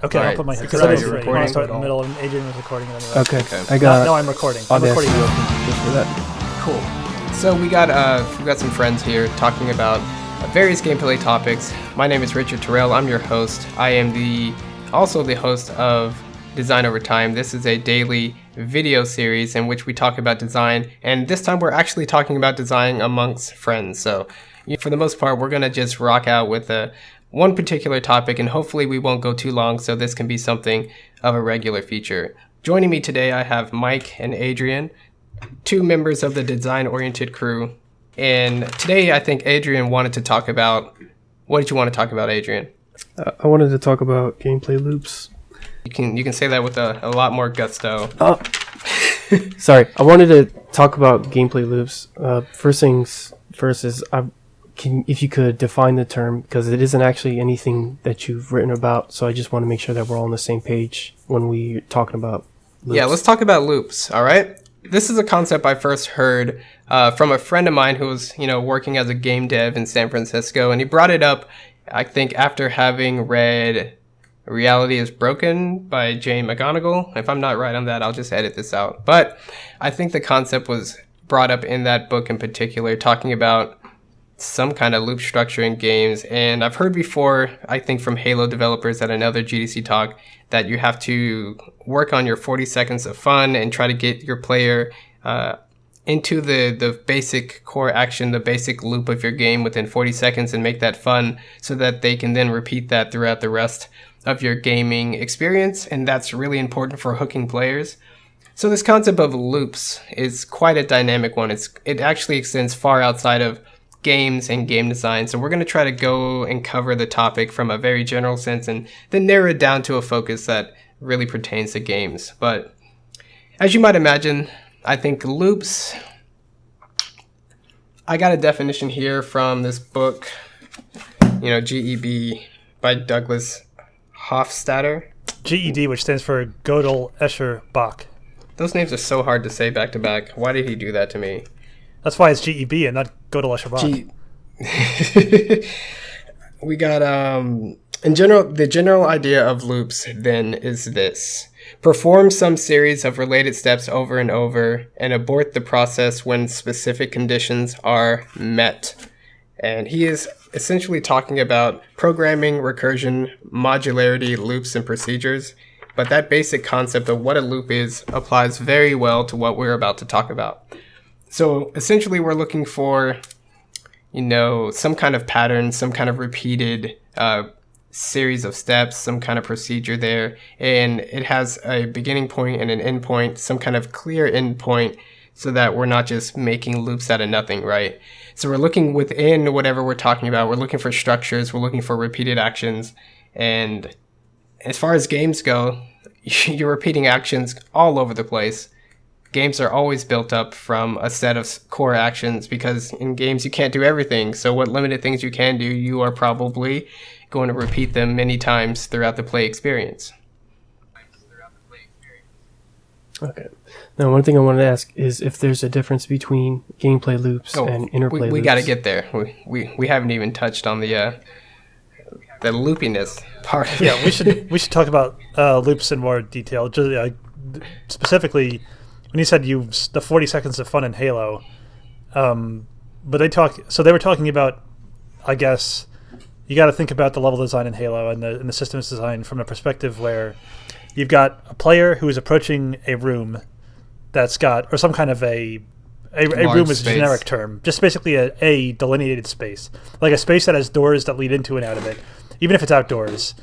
Okay, All I'll right. put my Because headset I on. was You want recording. to start in the middle, and Adrian was recording. Okay. Okay. I got. No, I'm recording. I'm recording. Just for that. Cool. So we got some friends here talking about various gameplay topics. My name is Richard Terrell. I'm your host. I am also the host of Design Over Time. This is a daily video series in which we talk about design, and this time we're actually talking about design amongst friends. So for the most part, we're gonna just rock out with one particular topic, and hopefully we won't go too long, so this can be something of a regular feature. Joining me today, I have Mike and Adrian, two members of the design-oriented crew. And today, I think Adrian wanted to talk about... What did you want to talk about, Adrian? I wanted to talk about gameplay loops. You can say that with a lot more gusto. Sorry, I wanted to talk about gameplay loops. First things first is if you could define the term, because it isn't actually anything that you've written about, so I just want to make sure that we're all on the same page when we're talking about loops. Yeah, let's talk about loops, all right? This is a concept I first heard from a friend of mine who was, working as a game dev in San Francisco, and he brought it up, I think, after having read Reality is Broken by Jane McGonigal. If I'm not right on that, I'll just edit this out. But I think the concept was brought up in that book in particular, talking about some kind of loop structure in games. And I've heard before, I think from Halo developers at another GDC talk, that you have to work on your 40 seconds of fun and try to get your player into the basic core action, the basic loop of your game within 40 seconds and make that fun so that they can then repeat that throughout the rest of your gaming experience. And that's really important for hooking players. So this concept of loops is quite a dynamic one. It actually extends far outside of games and game design. So we're going to try to go and cover the topic from a very general sense and then narrow it down to a focus that really pertains to games. But as you might imagine, I think loops, I got a definition here from this book, GEB by Douglas Hofstadter. GED, which stands for Gödel, Escher, Bach. Those names are so hard to say back to back. Why did he do that to me? That's why it's GEB and not Gödel, Escher, Bach. We got, in general, the general idea of loops then is this. Perform some series of related steps over and over and abort the process when specific conditions are met. And he is essentially talking about programming, recursion, modularity, loops, and procedures. But that basic concept of what a loop is applies very well to what we're about to talk about. So essentially we're looking for, some kind of pattern, some kind of repeated series of steps, some kind of procedure there. And it has a beginning point and an end point, some kind of clear end point so that we're not just making loops out of nothing, right? So we're looking within whatever we're talking about. We're looking for structures. We're looking for repeated actions. And as far as games go, you're repeating actions all over the place. Games are always built up from a set of core actions because in games you can't do everything. So what limited things you can do, you are probably going to repeat them many times throughout the play experience. Okay. Now, one thing I wanted to ask is if there's a difference between gameplay loops and interplay loops. We got to get there. We haven't even touched on the loopiness part of it. Yeah, we should talk about loops in more detail. Just, specifically, when you said the 40 seconds of fun in Halo, but they were talking about, I guess, you got to think about the level design in Halo and the systems design from a perspective where you've got a player who is approaching a room that's got, or some kind of a room is a generic term, just basically a delineated space, like a space that has doors that lead into and out of it. Even if it's outdoors,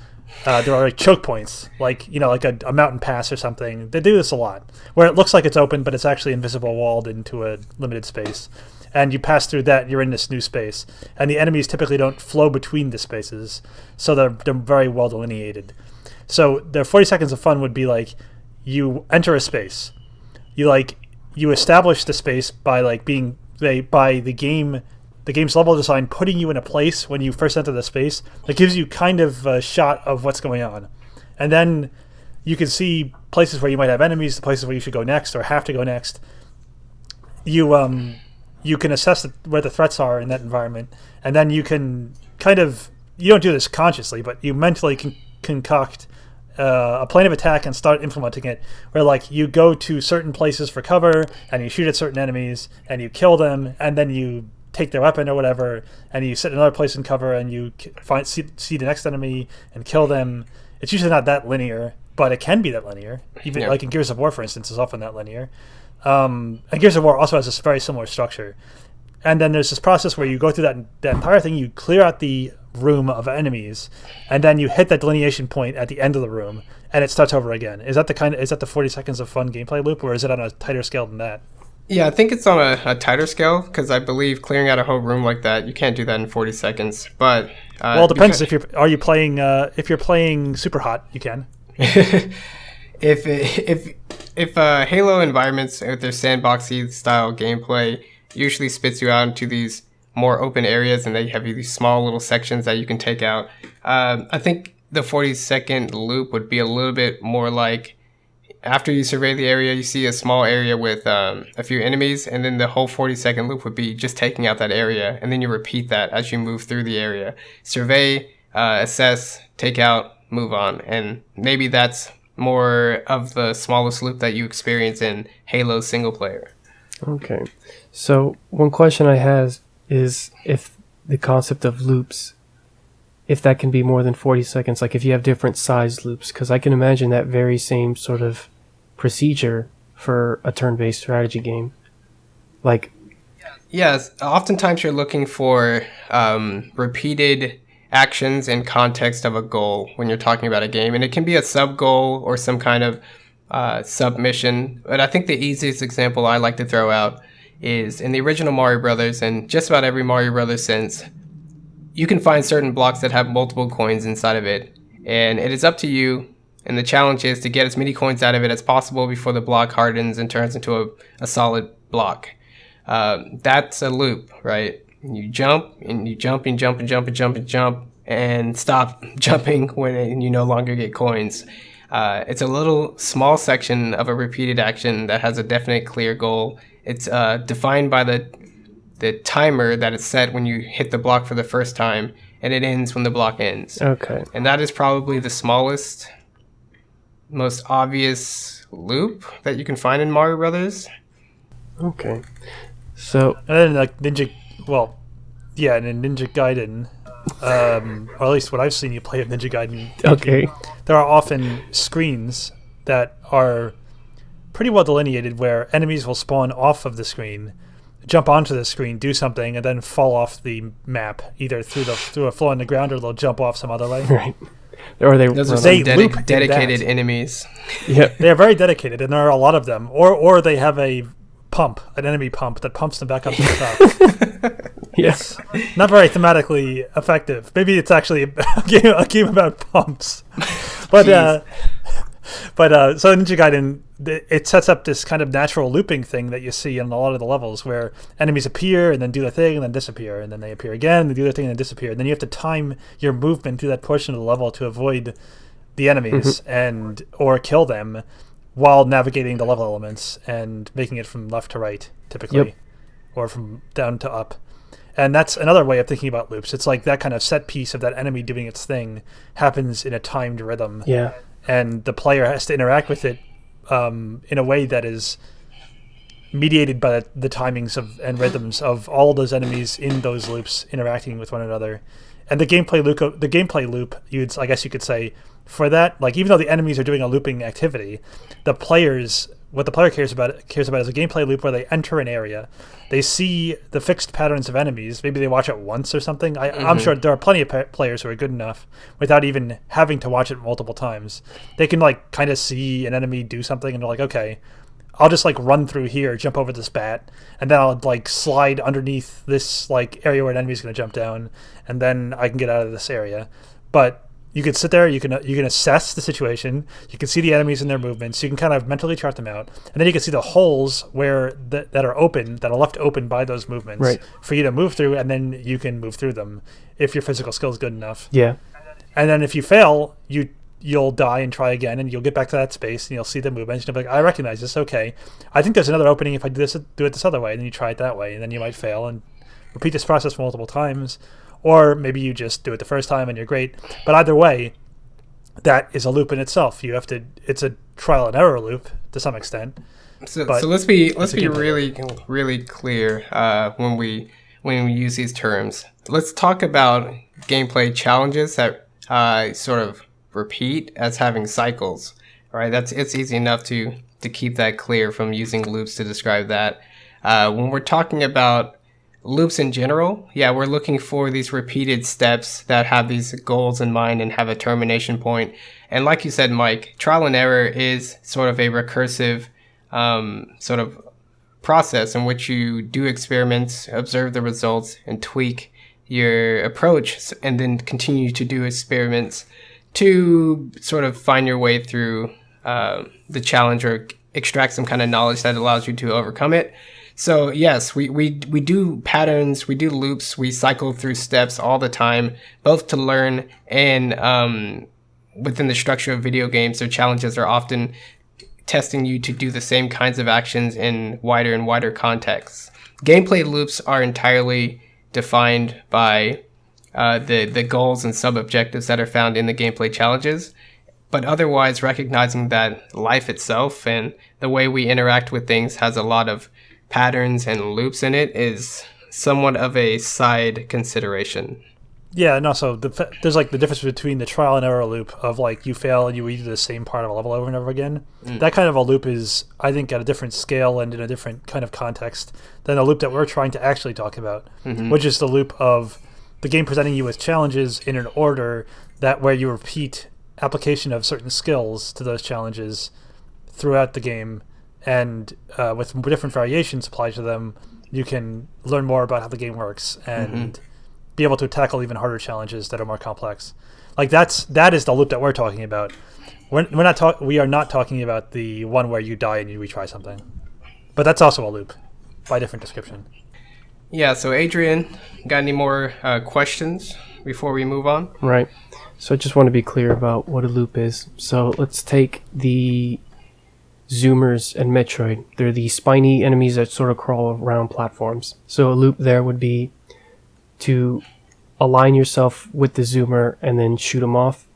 there are choke points, like a mountain pass or something. They do this a lot, where it looks like it's open, but it's actually invisible, walled into a limited space. And you pass through that, you're in this new space. And the enemies typically don't flow between the spaces, so they're very well delineated. So the 40 seconds of fun would be like, you enter a space. You establish the space by the game's level design putting you in a place when you first enter the space that gives you kind of a shot of what's going on. And then you can see places where you might have enemies, the places where you should go next or have to go next. You can assess where the threats are in that environment, and then you can you don't do this consciously, but you mentally concoct a plan of attack and start implementing it, where like you go to certain places for cover and you shoot at certain enemies and you kill them, and then you take their weapon or whatever, and you sit in another place in cover and you see the next enemy and kill them. It's usually not that linear, but it can be that linear. Even like in Gears of War, for instance, is often that linear. And Gears of War also has this very similar structure. And then there's this process where you go through that entire thing, you clear out the room of enemies, and then you hit that delineation point at the end of the room, and it starts over again. Is that the 40 seconds of fun gameplay loop, or is it on a tighter scale than that? Yeah, I think it's on a tighter scale, because I believe clearing out a whole room like that, you can't do that in 40 seconds. But well, it depends. If you're playing super hot, you can. if Halo environments with their sandboxy style gameplay usually spits you out into these more open areas, and they have these small little sections that you can take out. I think the 40-second loop would be a little bit more like, after you survey the area, you see a small area with a few enemies, and then the whole 40-second loop would be just taking out that area, and then you repeat that as you move through the area. Survey, assess, take out, move on. And maybe that's more of the smallest loop that you experience in Halo single player. Okay. So one question I have is if the concept of loops, if that can be more than 40 seconds, like if you have different size loops, because I can imagine that very same sort of procedure for a turn-based strategy game. Like, yes, oftentimes you're looking for repeated actions in context of a goal when you're talking about a game, and it can be a sub-goal or some kind of sub-mission. But I think the easiest example I like to throw out is in the original Mario Brothers, and just about every Mario Brothers since, you can find certain blocks that have multiple coins inside of it, and it is up to you, and the challenge is to get as many coins out of it as possible before the block hardens and turns into a solid block. That's a loop, right? You jump, and you jump, and jump, and jump, and jump, and jump, and stop jumping when you no longer get coins. It's a little small section of a repeated action that has a definite clear goal. It's defined by the timer that is set when you hit the block for the first time, and it ends when the block ends. Okay. And that is probably the smallest, most obvious loop that you can find in Mario Brothers. Okay. So, and then like and in Ninja Gaiden, or at least what I've seen you play of Ninja Gaiden. Okay. There are often screens that are pretty well delineated where enemies will spawn off of the screen, jump onto the screen, do something, and then fall off the map, either through a flaw in the ground, or they'll jump off some other way. Right. Or those are some dedicated enemies. Yeah. They are very dedicated, and there are a lot of them. Or they have an enemy pump that pumps them back up to the top. Yes. Not very thematically effective. Maybe it's actually a game about pumps. But so in Ninja Gaiden, it sets up this kind of natural looping thing that you see in a lot of the levels, where enemies appear and then do their thing and then disappear, and then they appear again and they do their thing and then disappear. And then you have to time your movement through that portion of the level to avoid the enemies or kill them while navigating the level elements and making it from left to right, typically, or from down to up. And that's another way of thinking about loops. It's like that kind of set piece of that enemy doing its thing happens in a timed rhythm. Yeah. And the player has to interact with it in a way that is mediated by the timings and rhythms of all of those enemies in those loops interacting with one another. And the gameplay loop, I guess you could say, for that, like even though the enemies are doing a looping activity, what the player cares about is a gameplay loop where they enter an area, they see the fixed patterns of enemies, maybe they watch it once or something. I'm sure there are plenty of players who are good enough without even having to watch it multiple times. They can like kind of see an enemy do something and they're like, okay, I'll just like run through here, jump over this bat, and then I'll like slide underneath this like area where an enemy's going to jump down, and then I can get out of this area. But you can sit there, you can assess the situation, you can see the enemies and their movements, you can kind of mentally chart them out, and then you can see the holes that are open, that are left open by those movements for you to move through, and then you can move through them if your physical skill is good enough. Yeah. And then if you fail, you'll die and try again, and you'll get back to that space, and you'll see the movements, and you'll be like, I recognize this, okay. I think there's another opening if I do it this other way, and then you try it that way, and then you might fail, and repeat this process multiple times. Or maybe you just do it the first time and you're great. But either way, that is a loop in itself. You have to. It's a trial and error loop to some extent. So let's be really clear when we use these terms. Let's talk about gameplay challenges that sort of repeat as having cycles. All right, it's easy enough to keep that clear from using loops to describe that. When we're talking about loops in general, we're looking for these repeated steps that have these goals in mind and have a termination point. And like you said, Mike, trial and error is sort of a recursive sort of process in which you do experiments, observe the results, and tweak your approach, and then continue to do experiments to sort of find your way through the challenge or extract some kind of knowledge that allows you to overcome it. So yes, we do patterns, we do loops, we cycle through steps all the time, both to learn and within the structure of video games, their challenges are often testing you to do the same kinds of actions in wider and wider contexts. Gameplay loops are entirely defined by the goals and sub-objectives that are found in the gameplay challenges, but otherwise recognizing that life itself and the way we interact with things has a lot of patterns and loops in it is somewhat of a side consideration. Yeah, and also there's like the difference between the trial and error loop of like you fail and you redo the same part of a level over and over again. That kind of a loop is, I think, at a different scale and in a different kind of context than a loop that we're trying to actually talk about, which is the loop of the game presenting you with challenges in an order that where you repeat application of certain skills to those challenges throughout the game, and with different variations applied to them, you can learn more about how the game works and be able to tackle even harder challenges that are more complex. Like that is the loop that we're talking about. We are not talking about the one where you die and you retry something, but that's also a loop by different description. Yeah. So Adrian, got any more questions before we move on? Right. So I just want to be clear about what a loop is. So let's take the Zoomers and Metroid. They're the spiny enemies that sort of crawl around platforms. So a loop there would be to align yourself with the Zoomer and then shoot them off.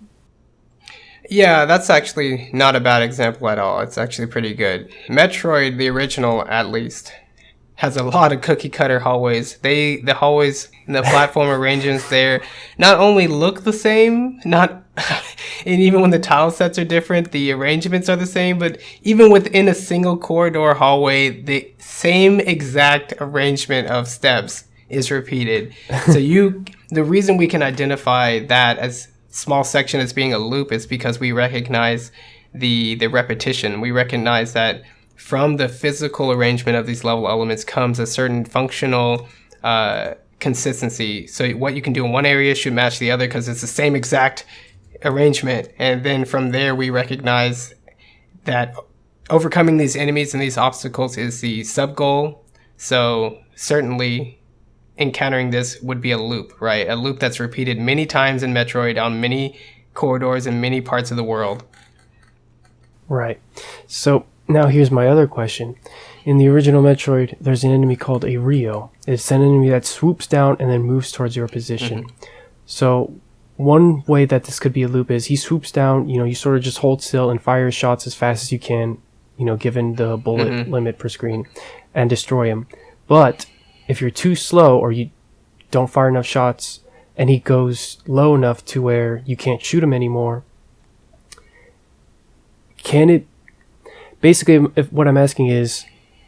Yeah, that's actually not a bad example at all. It's actually pretty good. Metroid, the original at least, has a lot of cookie cutter hallways. The hallways and the platform arrangements there not only look the same, and even when the tile sets are different, the arrangements are the same, but even within a single corridor hallway, the same exact arrangement of steps is repeated. So the reason we can identify that as small section as being a loop is because we recognize the repetition. We recognize that from the physical arrangement of these level elements comes a certain functional consistency. So what you can do in one area should match the other because it's the same exact arrangement. And then from there, we recognize that overcoming these enemies and these obstacles is the sub goal. So certainly encountering this would be a loop, right? A loop that's repeated many times in Metroid on many corridors in many parts of the world. Right. So now here's my other question. In the original Metroid, there's an enemy called a Rio. It's an enemy that swoops down and then moves towards your position. So one way that this could be a loop is he swoops down, you sort of just hold still and fire shots as fast as you can, given the bullet limit per screen, and destroy him. But if you're too slow or you don't fire enough shots and he goes low enough to where you can't shoot him anymore, basically, what I'm asking is,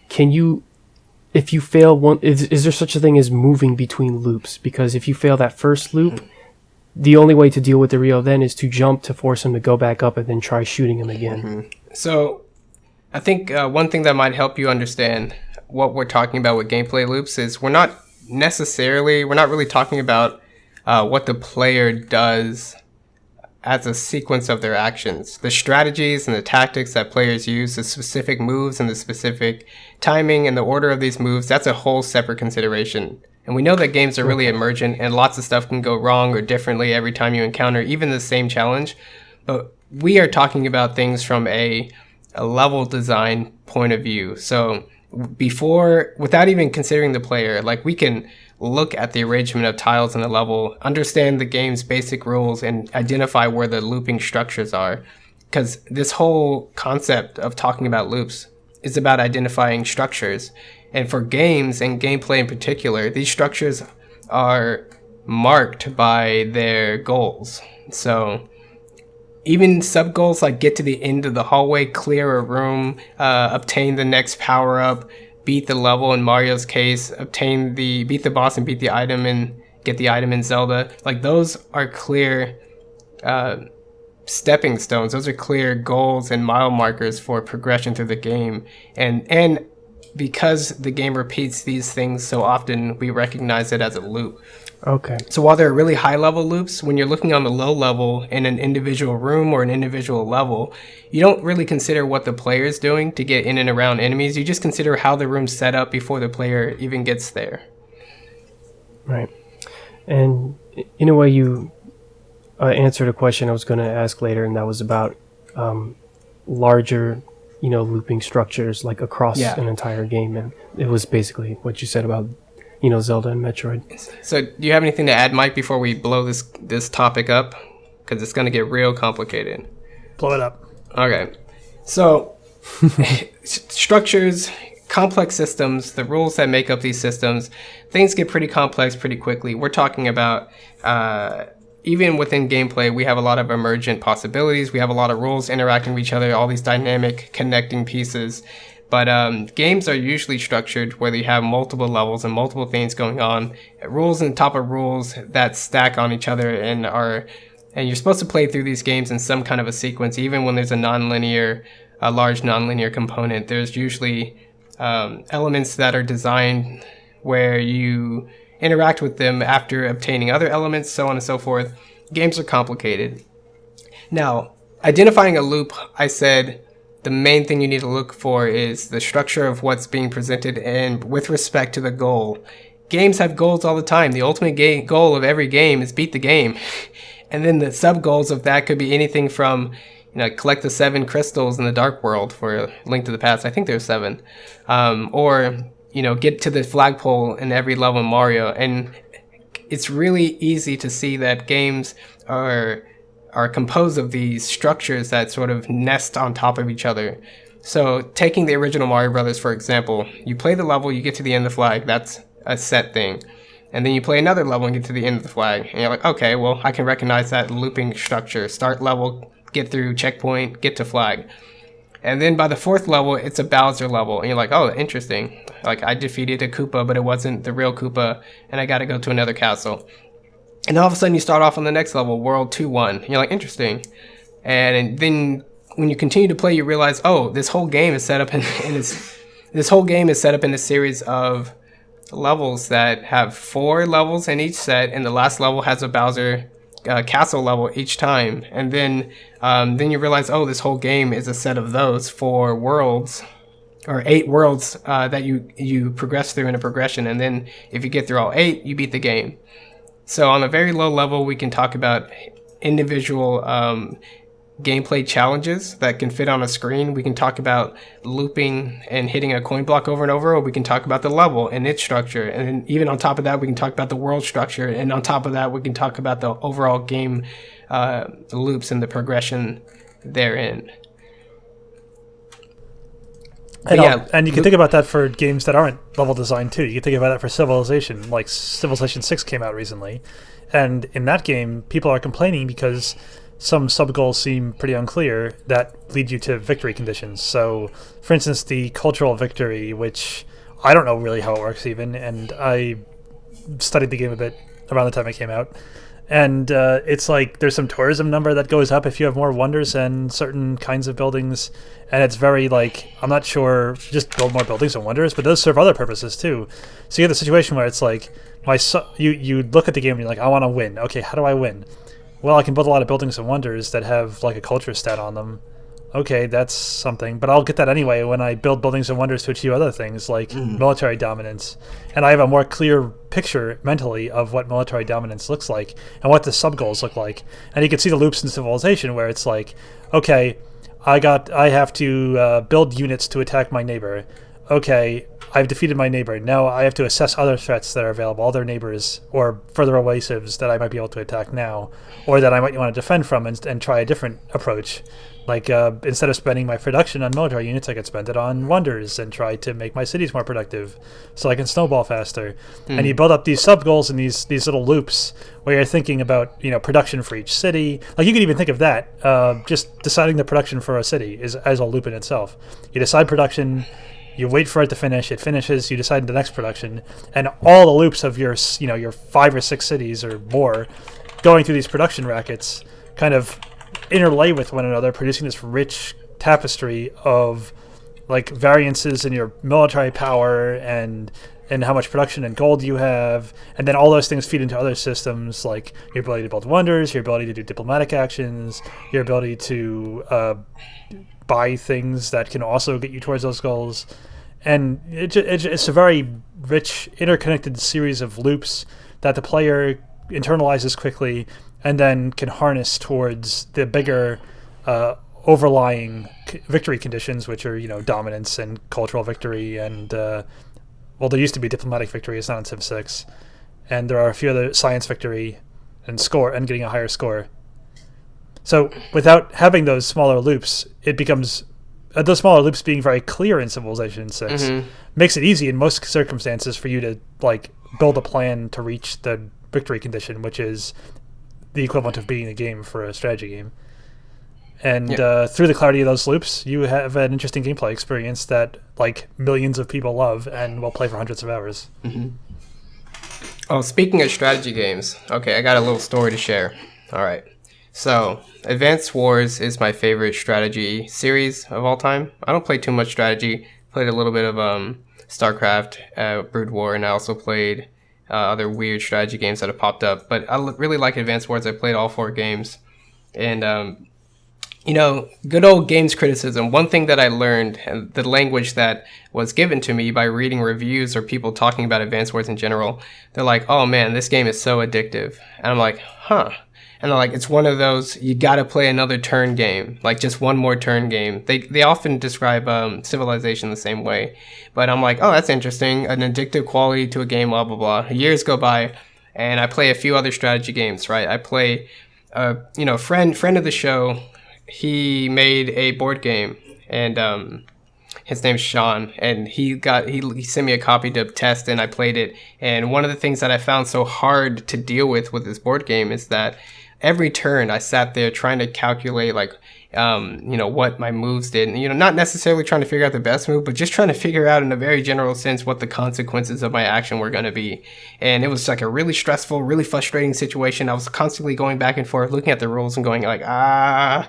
if you fail one, is there such a thing as moving between loops? Because if you fail that first loop, the only way to deal with the Rio then is to jump to force him to go back up and then try shooting him again. So I think one thing that might help you understand what we're talking about with gameplay loops is we're not really talking about what the player does as a sequence of their actions. The strategies and the tactics that players use, the specific moves and the specific timing and the order of these moves, that's a whole separate consideration. And we know that games are really emergent and lots of stuff can go wrong or differently every time you encounter even the same challenge. But we are talking about things from a level design point of view. So without even considering the player, like we can look at the arrangement of tiles in the level, understand the game's basic rules, and identify where the looping structures are. Because this whole concept of talking about loops is about identifying structures. And for games and gameplay in particular, these structures are marked by their goals. So even sub goals like get to the end of the hallway, clear a room, obtain the next power up, beat the level in Mario's case, beat the boss and beat the item and get the item in Zelda. Like those are clear stepping stones. Those are clear goals and mile markers for progression through the game. And because the game repeats these things so often, we recognize it as a loop. Okay. So while there are really high level loops, when you're looking on the low level in an individual room or an individual level, you don't really consider what the player is doing to get in and around enemies. You just consider how the room's set up before the player even gets there. Right. And in a way, you answered a question I was going to ask later, and that was about larger, looping structures like across an entire game. And it was basically what you said about Zelda and Metroid. So do you have anything to add, Mike, before we blow this topic up? Because it's going to get real complicated. Blow it up. Okay. So structures, complex systems, the rules that make up these systems, things get pretty complex pretty quickly. We're talking about even within gameplay, we have a lot of emergent possibilities. We have a lot of rules interacting with each other, all these dynamic connecting pieces. But games are usually structured where you have multiple levels and multiple things going on, rules on top of rules that stack on each other, and you're supposed to play through these games in some kind of a sequence. Even when there's a large nonlinear component, there's usually elements that are designed where you interact with them after obtaining other elements, so on and so forth. Games are complicated. Now, identifying a loop, I said, the main thing you need to look for is the structure of what's being presented and with respect to the goal. Games have goals all the time. The ultimate goal of every game is beat the game. And then the sub-goals of that could be anything from, collect the 7 crystals in the Dark World for Link to the Past. I think there's 7. Or, get to the flagpole in every level in Mario. And it's really easy to see that games are composed of these structures that sort of nest on top of each other. So taking the original Mario Brothers, for example, you play the level, you get to the end of the flag, that's a set thing. And then you play another level and get to the end of the flag. And you're like, okay, well, I can recognize that looping structure. Start level, get through checkpoint, get to flag. And then by the 4th level, it's a Bowser level. And you're like, oh, interesting. Like, I defeated a Koopa, but it wasn't the real Koopa, and I got to go to another castle. And all of a sudden you start off on the next level, World 2-1. And you're like, interesting. And then when you continue to play, you realize, oh, this whole game is set up in a series of levels that have 4 levels in each set, and the last level has a Bowser castle level each time. And then you realize, oh, this whole game is a set of those 4 worlds, or 8 worlds that you progress through in a progression. And then if you get through all 8, you beat the game. So on a very low level, we can talk about individual gameplay challenges that can fit on a screen. We can talk about looping and hitting a coin block over and over, or we can talk about the level and its structure. And then even on top of that, we can talk about the world structure. And on top of that, we can talk about the overall game loops and the progression therein. And you can think about that for games that aren't level designed too. You can think about that for Civilization, like Civilization 6 came out recently. And in that game, people are complaining because some sub-goals seem pretty unclear that lead you to victory conditions. So, for instance, the cultural victory, which I don't know really how it works even, and I studied the game a bit around the time it came out. And it's like there's some tourism number that goes up if you have more wonders and certain kinds of buildings. And it's very like, I'm not sure, just build more buildings and wonders, but those serve other purposes too. So you have the situation where it's like, you look at the game and you're like, I want to win. Okay, how do I win? Well, I can build a lot of buildings and wonders that have like a culture stat on them. Okay, that's something, but I'll get that anyway when I build buildings and wonders to achieve other things like military dominance. And I have a more clear picture mentally of what military dominance looks like and what the sub-goals look like. And you can see the loops in Civilization where it's like, okay, I have to build units to attack my neighbor. Okay, I've defeated my neighbor. Now I have to assess other threats that are available, other neighbors or further away civs that I might be able to attack now, or that I might want to defend from and try a different approach. Like, instead of spending my production on military units, I could spend it on wonders and try to make my cities more productive so I can snowball faster. And you build up these sub-goals and these little loops where you're thinking about, production for each city. Like, you could even think of that, just deciding the production for a city is as a loop in itself. You decide production, you wait for it to finish, it finishes, you decide the next production, and all the loops of your 5 or 6 cities or more going through these production rackets kind of interlay with one another, producing this rich tapestry of like variances in your military power and how much production and gold you have, and then all those things feed into other systems like your ability to build wonders, your ability to do diplomatic actions, your ability to buy things that can also get you towards those goals. And it's a very rich, interconnected series of loops that the player internalizes quickly and then can harness towards the bigger overlying victory conditions, which are, dominance and cultural victory and, there used to be diplomatic victory, it's not in Civ 6. And there are a few other science victory and score and getting a higher score. So without having those smaller loops, it becomes... those smaller loops being very clear in Civilization 6 makes it easy in most circumstances for you to, like, build a plan to reach the victory condition, which is the equivalent of beating a game for a strategy game. And through the clarity of those loops, you have an interesting gameplay experience that like millions of people love and will play for hundreds of hours. Oh, speaking of strategy games, okay, I got a little story to share. All right. So, Advanced Wars is my favorite strategy series of all time. I don't play too much strategy. Played a little bit of StarCraft, Brood War, and I also played other weird strategy games that have popped up. But I really like Advanced Wars. I played all 4 games. And, good old games criticism. One thing that I learned, and the language that was given to me by reading reviews or people talking about Advanced Wars in general, they're like, oh man, this game is so addictive. And I'm like, huh. And they're like, it's one of those, you gotta play another turn game, like just one more turn game. They often describe Civilization the same way. But I'm like, oh, that's interesting, an addictive quality to a game, blah, blah, blah. Years go by, and I play a few other strategy games, right? I play, friend of the show, he made a board game, and his name's Sean, and he sent me a copy to test, and I played it. And one of the things that I found so hard to deal with this board game is that every turn I sat there trying to calculate what my moves did, and not necessarily trying to figure out the best move, but just trying to figure out in a very general sense what the consequences of my action were going to be. And it was like a really stressful, really frustrating situation. I was constantly going back and forth looking at the rules and going like, I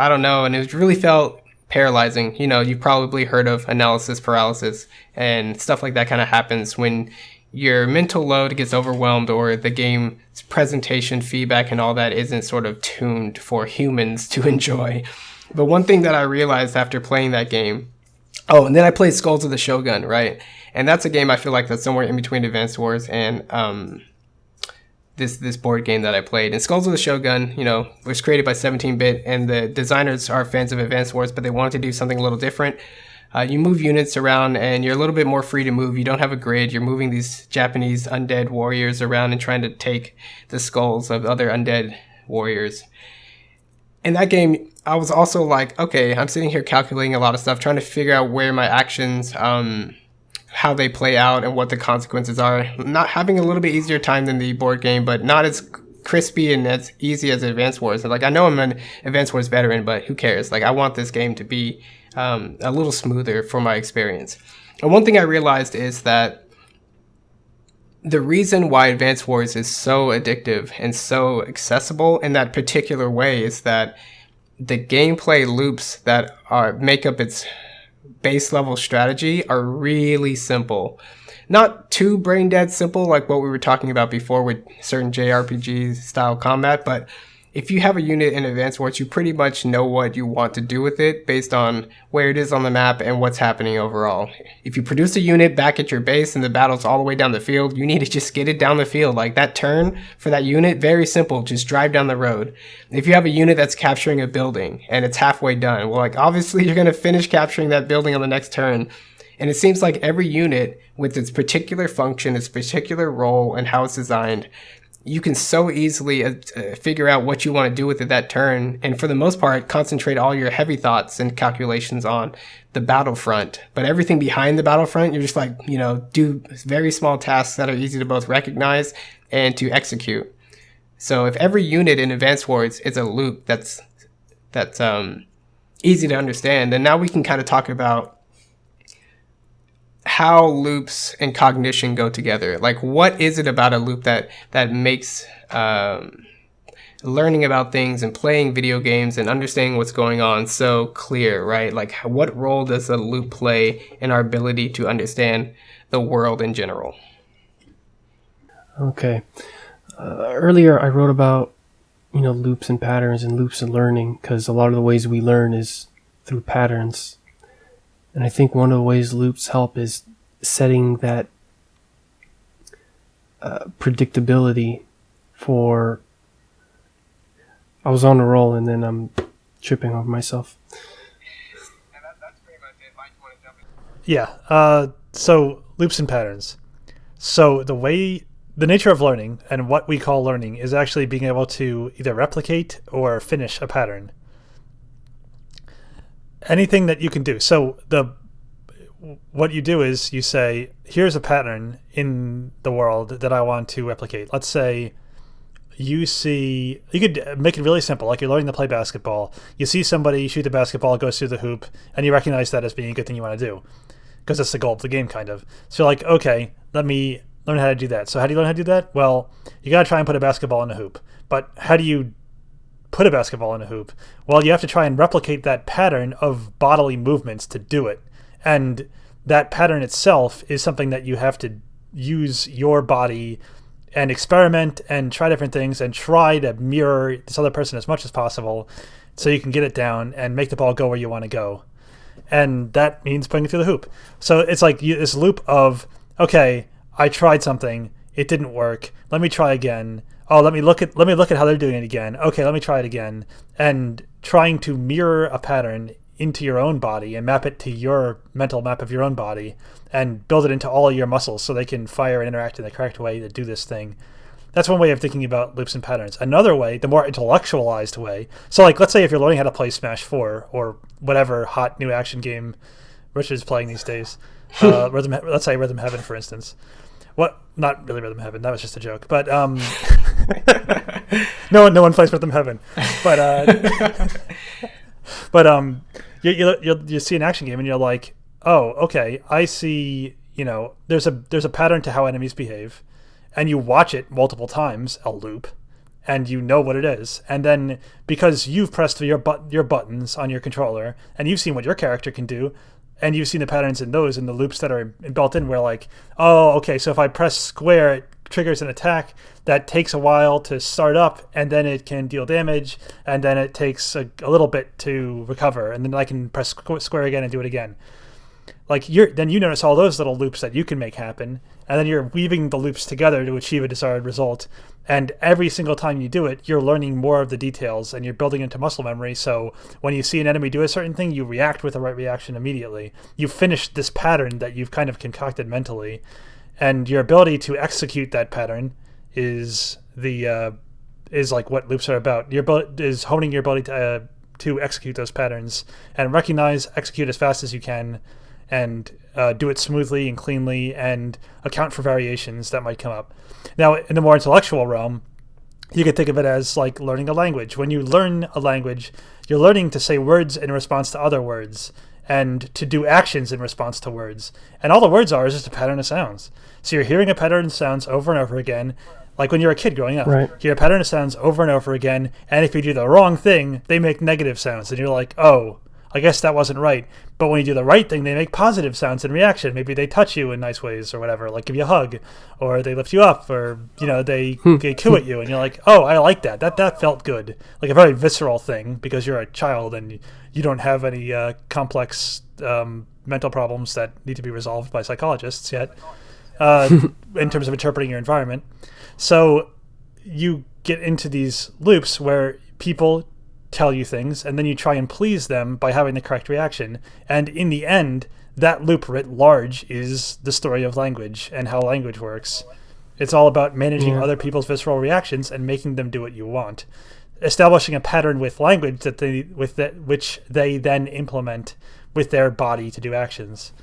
don't know. And it really felt paralyzing. You've probably heard of analysis paralysis, and stuff like that kind of happens when your mental load gets overwhelmed, or the game's presentation, feedback, and all that isn't sort of tuned for humans to enjoy. But one thing that I realized after playing that game, and then I played Skulls of the Shogun, right? And that's a game I feel like that's somewhere in between Advanced Wars and this board game that I played. And Skulls of the Shogun, was created by 17-bit, and the designers are fans of Advanced Wars, but they wanted to do something a little different. You move units around, and you're a little bit more free to move. You don't have a grid. You're moving these Japanese undead warriors around and trying to take the skulls of other undead warriors. In that game, I was also like, okay, I'm sitting here calculating a lot of stuff, trying to figure out where my actions, how they play out, and what the consequences are. Not having a little bit easier time than the board game, but not as crispy and as easy as Advanced Wars. Like, I know I'm an Advanced Wars veteran, but who cares? Like, I want this game to be a little smoother for my experience. And one thing I realized is that the reason why Advanced Wars is so addictive and so accessible in that particular way is that the gameplay loops that make up its base level strategy are really simple. Not too brain dead simple like what we were talking about before with certain JRPG style combat, but if you have a unit in Advanced Wars, you pretty much know what you want to do with it based on where it is on the map and what's happening overall. If you produce a unit back at your base and the battle's all the way down the field, you need to just get it down the field. Like that turn for that unit, very simple, just drive down the road. If you have a unit that's capturing a building and it's halfway done, well, like obviously you're going to finish capturing that building on the next turn. And it seems like every unit with its particular function, its particular role, and how it's designed, you can so easily figure out what you want to do with it that turn. And for the most part, concentrate all your heavy thoughts and calculations on the battlefront. But everything behind the battlefront, you're just like, do very small tasks that are easy to both recognize and to execute. So if every unit in Advanced Wars is a loop that's easy to understand, then now we can kind of talk about how loops and cognition go together. Like, what is it about a loop that makes learning about things and playing video games and understanding what's going on so clear, right? Like, what role does a loop play in our ability to understand the world in general? Okay. Earlier, I wrote about loops and patterns and loops and learning, because a lot of the ways we learn is through patterns. And I think one of the ways loops help is setting that predictability for... I was on a roll and then I'm tripping over myself. Yeah. So loops and patterns. So the nature of learning and what we call learning is actually being able to either replicate or finish a pattern. Anything that you can do. So what you do is you say, here's a pattern in the world that I want to replicate. Let's say you could make it really simple, like you're learning to play basketball. You see somebody shoot the basketball, it goes through the hoop, and you recognize that as being a good thing you want to do, because that's the goal of the game, kind of. So you're like, okay, let me learn how to do that. So how do you learn how to do that? Well, you got to try and put a basketball in a hoop. But how do you put a basketball in a hoop? Well, you have to try and replicate that pattern of bodily movements to do it. And that pattern itself is something that you have to use your body and experiment and try different things and try to mirror this other person as much as possible so you can get it down and make the ball go where you want to go. And that means putting it through the hoop. So it's like this loop of, okay, I tried something, it didn't work, let me try again. Oh, let me look at how they're doing it again. Okay, let me try it again. And trying to mirror a pattern into your own body and map it to your mental map of your own body and build it into all of your muscles so they can fire and interact in the correct way to do this thing. That's one way of thinking about loops and patterns. Another way, the more intellectualized way, so like let's say if you're learning how to play Smash 4 or whatever hot new action game Richard's playing these days, let's say Rhythm Heaven, for instance. What? Not really Rhythm Heaven. That was just a joke. But no one plays Rhythm Heaven. But you see an action game and you're like, oh, okay, I see. There's a pattern to how enemies behave, and you watch it multiple times, a loop, and you know what it is. And then because you've pressed your buttons on your controller and you've seen what your character can do, and you've seen the patterns in those and the loops that are built in, where like, oh, okay, so if I press square, it triggers an attack that takes a while to start up, and then it can deal damage, and then it takes a little bit to recover, and then I can press square again and do it again. Like then you notice all those little loops that you can make happen, and then you're weaving the loops together to achieve a desired result. And every single time you do it, you're learning more of the details and you're building into muscle memory. So when you see an enemy do a certain thing, you react with the right reaction immediately. You've finished this pattern that you've kind of concocted mentally, and your ability to execute that pattern is like what loops are about. Your ability is honing your ability to execute those patterns and execute as fast as you can, and do it smoothly and cleanly, and account for variations that might come up. Now, in the more intellectual realm, you could think of it as like learning a language. When you learn a language, you're learning to say words in response to other words and to do actions in response to words. And all the words are is just a pattern of sounds. So you're hearing a pattern of sounds over and over again, like when you're a kid growing up. Right. You hear a pattern of sounds over and over again, and if you do the wrong thing, they make negative sounds. And you're like, oh, I guess that wasn't right. But when you do the right thing, they make positive sounds in reaction. Maybe they touch you in nice ways or whatever, like give you a hug, or they lift you up, or they coo at you, and you're like, oh, I like that. That felt good. Like a very visceral thing, because you're a child and you don't have any complex mental problems that need to be resolved by psychologists yet, in terms of interpreting your environment. So you get into these loops where people tell you things, and then you try and please them by having the correct reaction. And in the end, that loop writ large is the story of language and how language works. It's all about managing other people's visceral reactions and making them do what you want. Establishing a pattern with language which they then implement with their body to do actions.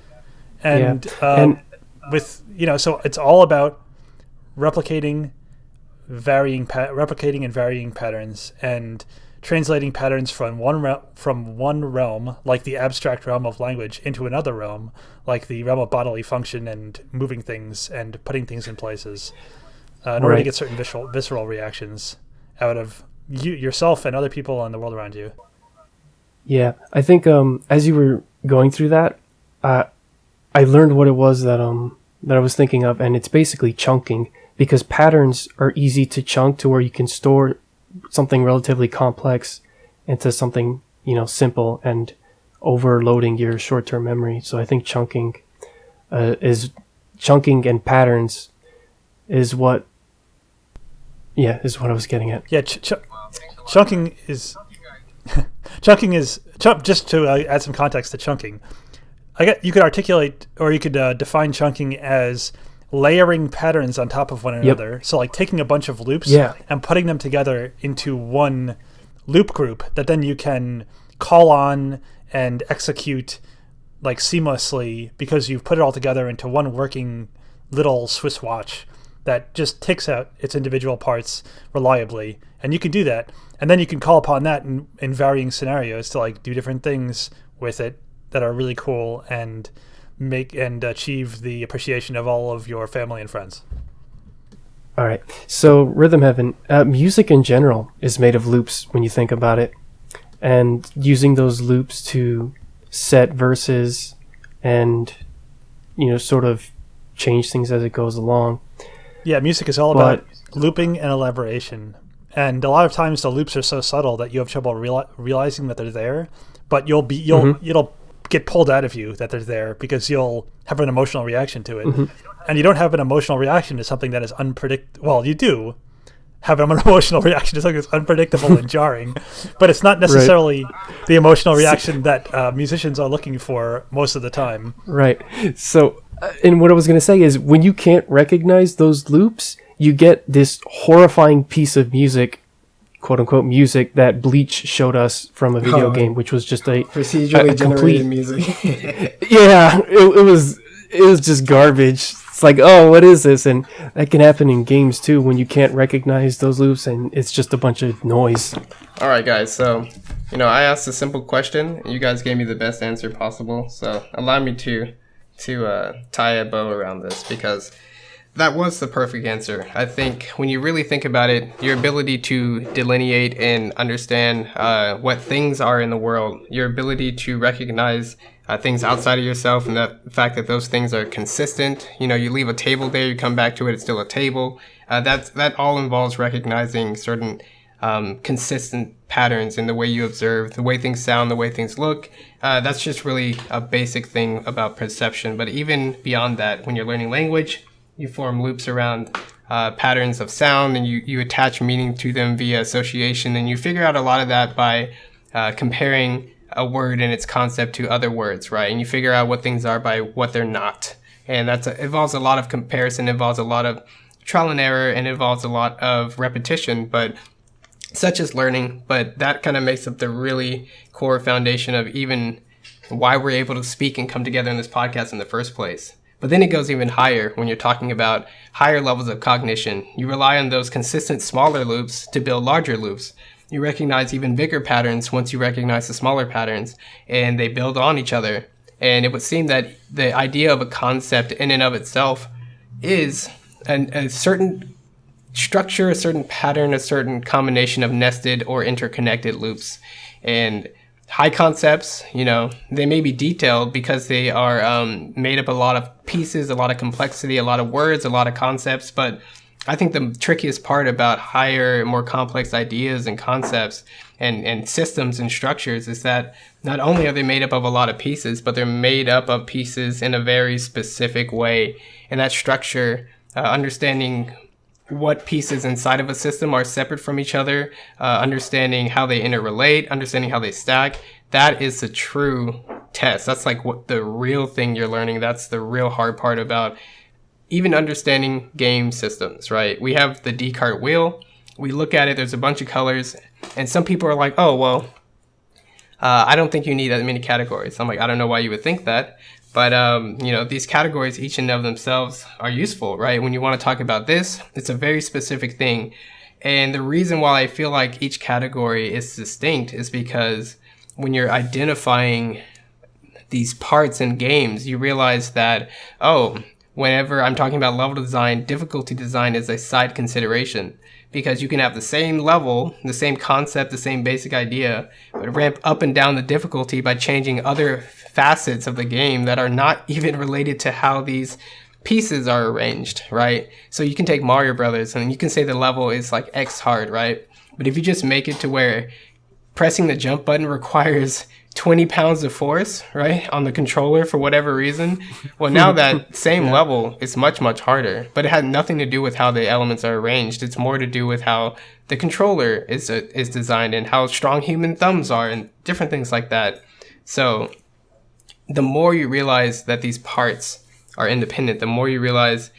And so it's all about replicating and varying patterns and translating patterns from one realm, like the abstract realm of language, into another realm, like the realm of bodily function and moving things and putting things in places, in order to get certain visceral reactions out of yourself and other people and the world around you. Yeah, I think as you were going through that, I learned what it was that I was thinking of, and it's basically chunking, because patterns are easy to chunk to where you can store something relatively complex into something, simple, and overloading your short-term memory. So I think chunking and patterns is what I was getting at. Yeah, chunking is just to add some context to chunking. You could articulate, or you could define chunking as layering patterns on top of one another. So like taking a bunch of loops and putting them together into one loop group that then you can call on and execute like seamlessly, because you've put it all together into one working little Swiss watch that just ticks out its individual parts reliably. And you can do that. And then you can call upon that in varying scenarios to like do different things with it that are really cool and make and achieve the appreciation of all of your family and friends. All right. So Rhythm Heaven, music in general is made of loops when you think about it, and using those loops to set verses and sort of change things as it goes along. Yeah, music is all about looping and elaboration. And a lot of times the loops are so subtle that you have trouble realizing that they're there, but it'll get pulled out of you that they're there because you'll have an emotional reaction to it. And you don't have an emotional reaction to something that is unpredictable. Well, you do have an emotional reaction to something that's unpredictable and jarring, but it's not necessarily the emotional reaction that musicians are looking for most of the time. Right. So, and what I was going to say is, when you can't recognize those loops, you get this horrifying piece of music, quote unquote music, that Bleach showed us from a video game, which was just a procedurally generated music. Yeah, it was just garbage. It's like, oh, what is this? And that can happen in games too, when you can't recognize those loops and it's just a bunch of noise. All right, guys. So, I asked a simple question, and you guys gave me the best answer possible. So, allow me to tie a bow around this, because that was the perfect answer. I think when you really think about it, your ability to delineate and understand what things are in the world, your ability to recognize things outside of yourself, and the fact that those things are consistent. You leave a table there, you come back to it, it's still a table. That all involves recognizing certain consistent patterns in the way you observe, the way things sound, the way things look. That's just really a basic thing about perception. But even beyond that, when you're learning language, you form loops around patterns of sound, and you attach meaning to them via association, and you figure out a lot of that by comparing a word and its concept to other words, right? And you figure out what things are by what they're not. And that involves a lot of comparison, involves a lot of trial and error, and involves a lot of repetition, but such as learning. But that kind of makes up the really core foundation of even why we're able to speak and come together in this podcast in the first place. But then it goes even higher when you're talking about higher levels of cognition. You rely on those consistent smaller loops to build larger loops. You recognize even bigger patterns once you recognize the smaller patterns, and they build on each other. And it would seem that the idea of a concept in and of itself is a certain structure, a certain pattern, a certain combination of nested or interconnected loops. And high concepts, they may be detailed because they are made up a lot of pieces, a lot of complexity, a lot of words, a lot of concepts. But I think the trickiest part about higher, more complex ideas and concepts and systems and structures is that not only are they made up of a lot of pieces, but they're made up of pieces in a very specific way. And that structure, understanding what pieces inside of a system are separate from each other, understanding how they interrelate, understanding how they stack. That is the true test. That's like what the real thing you're learning. That's the real hard part about even understanding game systems, right? We have the Descartes wheel. We look at it, there's a bunch of colors, and some people are like, oh, well, I don't think you need that many categories. I'm like, I don't know why you would think that. But, these categories, each and of themselves, are useful, right? When you want to talk about this, it's a very specific thing. And the reason why I feel like each category is distinct is because when you're identifying these parts in games, you realize that, whenever I'm talking about level design, difficulty design is a side consideration. Because you can have the same level, the same concept, the same basic idea, but ramp up and down the difficulty by changing other facets of the game that are not even related to how these pieces are arranged, right? So you can take Mario Brothers and you can say the level is like X hard, right? But if you just make it to where pressing the jump button requires 20 pounds of force, right, on the controller for whatever reason, well, now that same level is much, much harder. But it had nothing to do with how the elements are arranged. It's more to do with how the controller is designed and how strong human thumbs are and different things like that. So the more you realize that these parts are independent, the more you realize,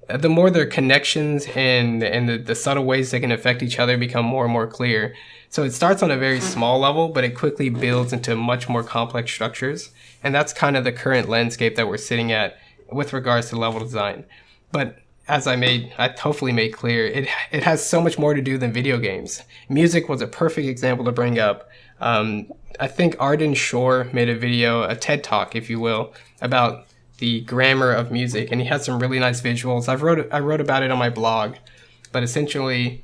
the more their connections and the subtle ways they can affect each other become more and more clear. So it starts on a very small level, but it quickly builds into much more complex structures. And that's kind of the current landscape that we're sitting at with regards to level design. But as I hopefully made clear, it has so much more to do than video games. Music was a perfect example to bring up. I think Arden Shore made a video, a TED Talk, if you will, about the grammar of music. And he had some really nice visuals. I wrote about it on my blog. But essentially,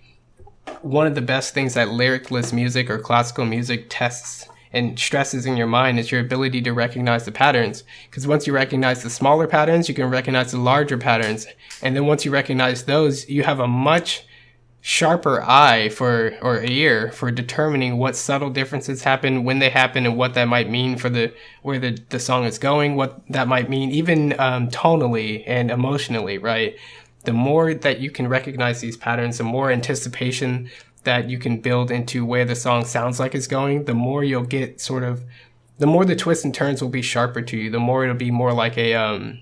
one of the best things that lyricless music or classical music tests and stresses in your mind is your ability to recognize the patterns. Because once you recognize the smaller patterns, you can recognize the larger patterns. And then once you recognize those, you have a much sharper eye or ear for determining what subtle differences happen, when they happen, and what that might mean for where the song is going, what that might mean even tonally and emotionally, right? The more that you can recognize these patterns, the more anticipation that you can build into where the song sounds like it's going, the more you'll get the more the twists and turns will be sharper to you, the more it'll be more like a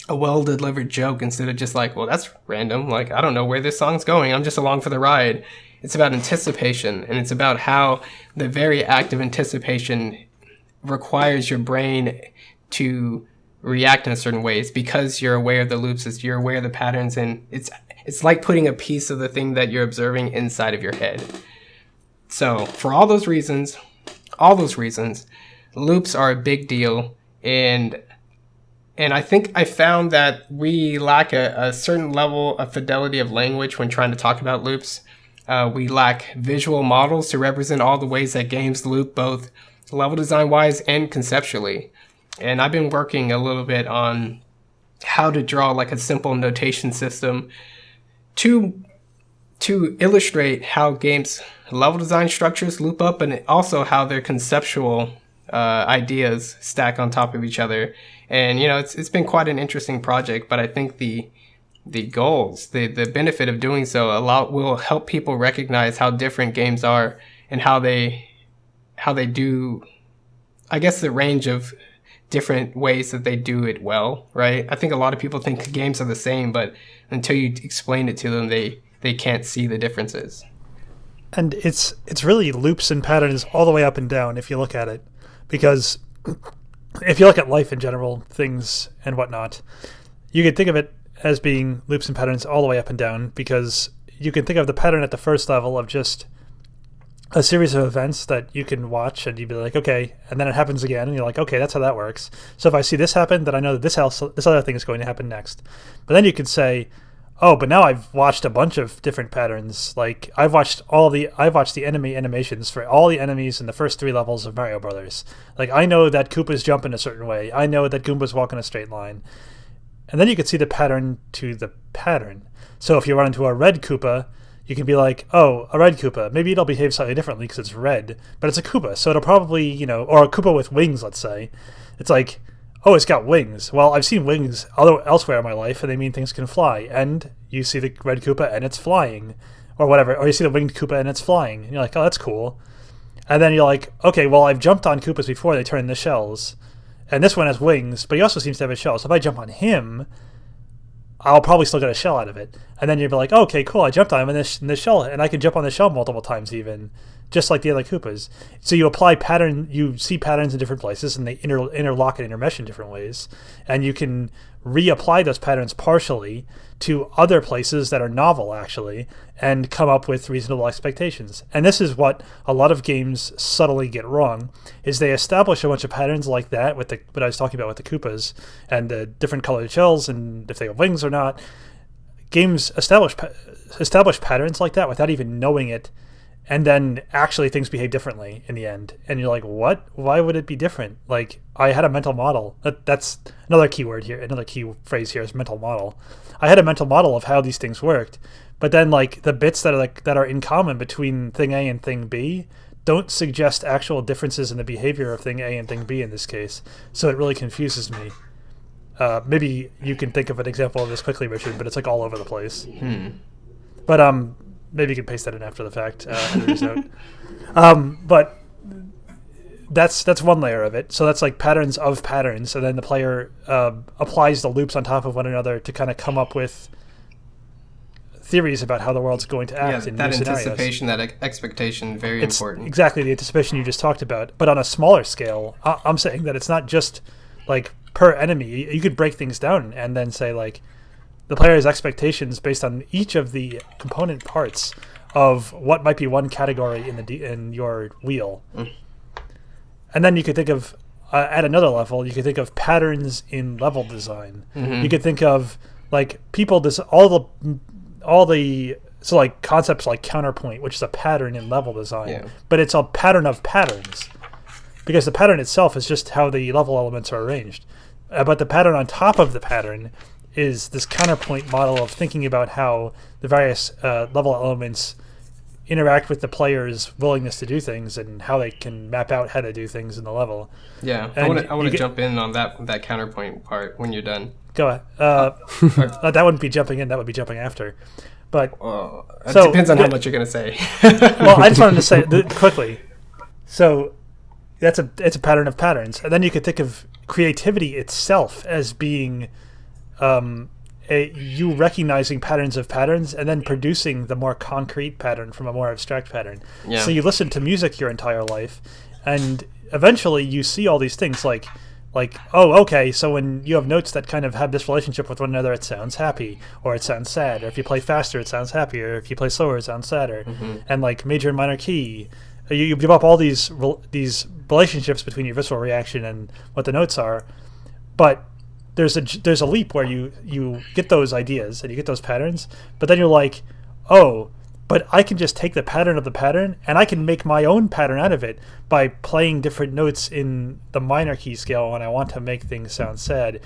well-delivered joke instead of just like, well, that's random. Like, I don't know where this song's going. I'm just along for the ride. It's about anticipation, and it's about how the very act of anticipation requires your brain to react in a certain way. It's because you're aware of the loops, you're aware of the patterns, and it's like putting a piece of the thing that you're observing inside of your head. So for all those reasons, loops are a big deal, and I think I found that we lack a certain level of fidelity of language when trying to talk about loops. We lack visual models to represent all the ways that games loop, both level design wise and conceptually. And I've been working a little bit on how to draw like a simple notation system to illustrate how games level design structures loop up, and also how their conceptual ideas stack on top of each other. And it's been quite an interesting project, but I think the goals, the benefit of doing so will help people recognize how different games are and how they do, I guess, the range of different ways that they do it well, right? I think a lot of people think games are the same, but until you explain it to them, they can't see the differences. And it's really loops and patterns all the way up and down if you look at it. Because if you look at life in general, things and whatnot, you can think of it as being loops and patterns all the way up and down, because you can think of the pattern at the first level of just a series of events that you can watch and you'd be like, okay, and then it happens again and you're like, okay, that's how that works. So if I see this happen, then I know that this other thing is going to happen next. But then you could say, oh, but now I've watched a bunch of different patterns. Like I've watched the enemy animations for all the enemies in the first 3 levels of Mario Brothers. Like I know that Koopa's jump in a certain way. I know that Goombas walk in a straight line. And then you could see the pattern to the pattern. So if you run into a red Koopa, you can be like, oh, a red Koopa. Maybe it'll behave slightly differently because it's red, but it's a Koopa. So it'll probably, or a Koopa with wings, let's say. It's like, oh, it's got wings. Well, I've seen wings elsewhere in my life, and they mean things can fly. And you see the red Koopa and it's flying, or whatever, or you see the winged Koopa and it's flying, and you're like, oh, that's cool. And then you're like, okay, well, I've jumped on Koopas before, they turn into shells. And this one has wings, but he also seems to have a shell. So if I jump on him, I'll probably still get a shell out of it. And then you'll be like, okay, cool, I jumped on him in this shell, and I can jump on the shell multiple times even, just like the other Koopas. So you apply you see patterns in different places, and they interlock and intermesh in different ways. And you can reapply those patterns partially to other places that are novel, actually, and come up with reasonable expectations. And this is what a lot of games subtly get wrong, is they establish a bunch of patterns like that, with what I was talking about with the Koopas, and the different colored shells, and if they have wings or not. Games establish patterns like that without even knowing it, and then actually things behave differently in the end. And you're like, what? Why would it be different? Like, I had a mental model. That's another keyword here. Another key phrase here is mental model. I had a mental model of how these things worked, but then like the bits that are in common between thing A and thing B don't suggest actual differences in the behavior of thing A and thing B in this case. So it really confuses me. Maybe you can think of an example of this quickly, Richard, but it's like all over the place. But maybe you can paste that in after the fact. Editor's note. But that's one layer of it. So that's like patterns of patterns, and then the player applies the loops on top of one another to kind of come up with theories about how the world's going to act in that new scenarios. anticipation, that expectation, very important. Exactly, the anticipation you just talked about. But on a smaller scale, I'm saying that it's not just like per enemy. You could break things down and then say like the player's expectations based on each of the component parts of what might be one category in your wheel. And then you could think of at another level, you could think of patterns in level design. You could think of like so like concepts like counterpoint, which is a pattern in level design, but it's a pattern of patterns, because the pattern itself is just how the level elements are arranged. But the pattern on top of the pattern is this counterpoint model of thinking about how the various level elements interact with the player's willingness to do things and how they can map out how to do things in the level. Yeah, and I want to jump in on that counterpoint part when you're done. Go ahead. That wouldn't be jumping in, that would be jumping after. But it depends on how much you're going to say. Well, I just wanted to say quickly. So it's a pattern of patterns. And then you could think of creativity itself as being you recognizing patterns of patterns and then producing the more concrete pattern from a more abstract pattern. Yeah. So you listen to music your entire life, and eventually you see all these things like, oh, okay, so when you have notes that kind of have this relationship with one another, it sounds happy, or it sounds sad, or if you play faster, it sounds happier, or if you play slower, it sounds sadder. And like major and minor key, you give up all these relationships between your visceral reaction and what the notes are, but there's a leap where you get those ideas and you get those patterns, but then you're like, oh, but I can just take the pattern of the pattern and I can make my own pattern out of it by playing different notes in the minor key scale when I want to make things sound sad,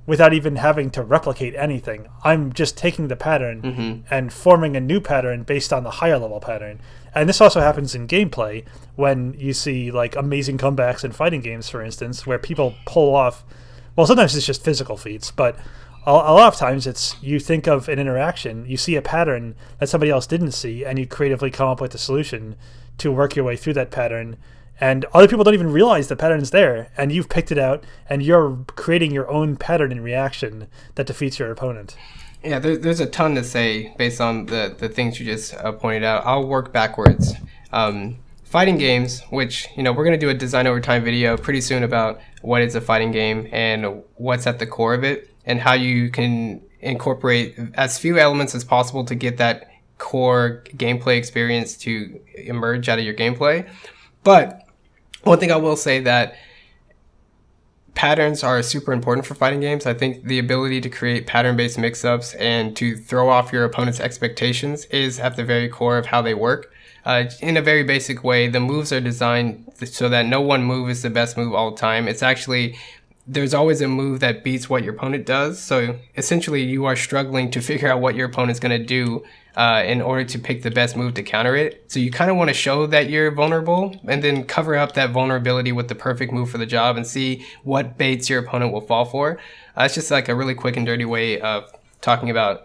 without even having to replicate anything. I'm just taking the pattern and forming a new pattern based on the higher level pattern. And this also happens in gameplay when you see like amazing comebacks in fighting games, for instance, where people pull off, well, sometimes it's just physical feats, but a lot of times it's you think of an interaction, you see a pattern that somebody else didn't see, and you creatively come up with a solution to work your way through that pattern. And other people don't even realize the pattern's there, and you've picked it out, and you're creating your own pattern in reaction that defeats your opponent. Yeah, there's a ton to say based on the things you just pointed out. I'll work backwards. Fighting games, which, we're going to do a design over time video pretty soon about what is a fighting game and what's at the core of it, and how you can incorporate as few elements as possible to get that core gameplay experience to emerge out of your gameplay. But one thing I will say that patterns are super important for fighting games. I think the ability to create pattern-based mix-ups and to throw off your opponent's expectations is at the very core of how they work. In a very basic way, the moves are designed so that no one move is the best move all the time. It's actually, there's always a move that beats what your opponent does. So essentially, you are struggling to figure out what your opponent's going to do in order to pick the best move to counter it. So you kind of want to show that you're vulnerable and then cover up that vulnerability with the perfect move for the job and see what baits your opponent will fall for. It's just like a really quick and dirty way of talking about,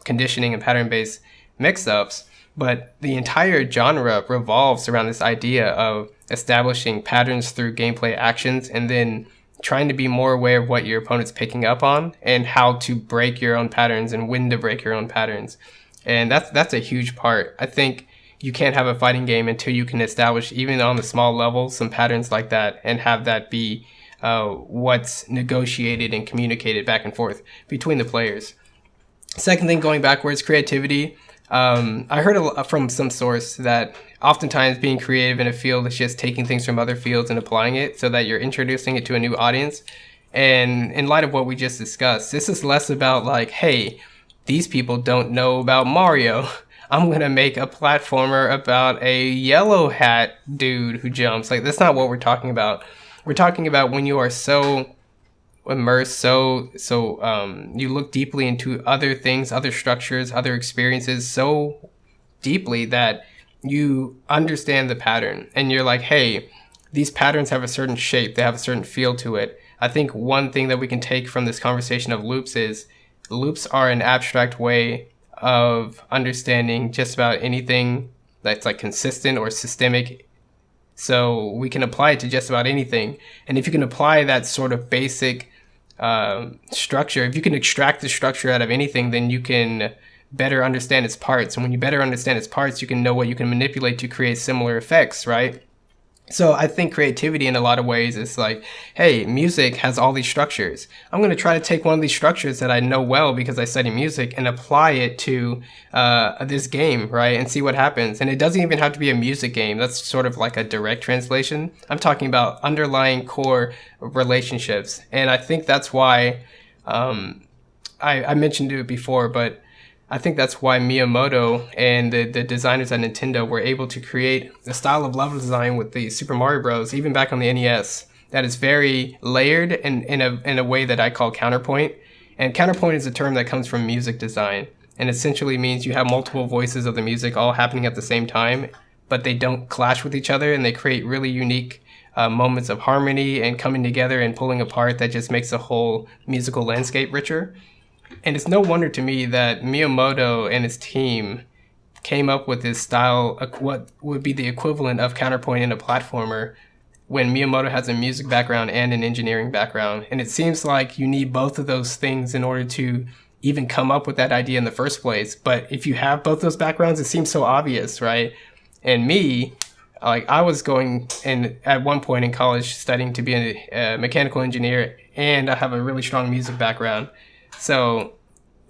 conditioning and pattern-based mix-ups. But the entire genre revolves around this idea of establishing patterns through gameplay actions and then trying to be more aware of what your opponent's picking up on and how to break your own patterns and when to break your own patterns. And that's a huge part. I think you can't have a fighting game until you can establish, even on the small level, some patterns like that and have that be what's negotiated and communicated back and forth between the players. Second thing, going backwards, creativity. I heard from some source that oftentimes being creative in a field is just taking things from other fields and applying it so that you're introducing it to a new audience. And in light of what we just discussed, this is less about like, hey, these people don't know about Mario. I'm going to make a platformer about a yellow hat dude who jumps. Like, that's not what we're talking about. We're talking about when you are so immersed, so you look deeply into other things, other structures, other experiences so deeply that you understand the pattern and you're like, hey, these patterns have a certain shape, they have a certain feel to it. I think one thing that we can take from this conversation of loops is loops are an abstract way of understanding just about anything that's like consistent or systemic. So we can apply it to just about anything. And if you can apply that sort of basic structure, if you can extract the structure out of anything, then you can better understand its parts. And when you better understand its parts, you can know what you can manipulate to create similar effects, right? So I think creativity in a lot of ways is like, hey, music has all these structures. I'm going to try to take one of these structures that I know well because I study music and apply it to this game, right? And see what happens. And it doesn't even have to be a music game. That's sort of like a direct translation. I'm talking about underlying core relationships. And I think that's why I mentioned it before, but I think that's why Miyamoto and the designers at Nintendo were able to create a style of level design with the Super Mario Bros. Even back on the NES that is very layered and in a way that I call counterpoint. And counterpoint is a term that comes from music design and essentially means you have multiple voices of the music all happening at the same time, but they don't clash with each other and they create really unique moments of harmony and coming together and pulling apart that just makes the whole musical landscape richer. And it's no wonder to me that Miyamoto and his team came up with this style, what would be the equivalent of counterpoint in a platformer, when Miyamoto has a music background and an engineering background. And it seems like you need both of those things in order to even come up with that idea in the first place. But if you have both those backgrounds, it seems so obvious, right? And me, like I was going in at one point in college studying to be a mechanical engineer, and I have a really strong music background. So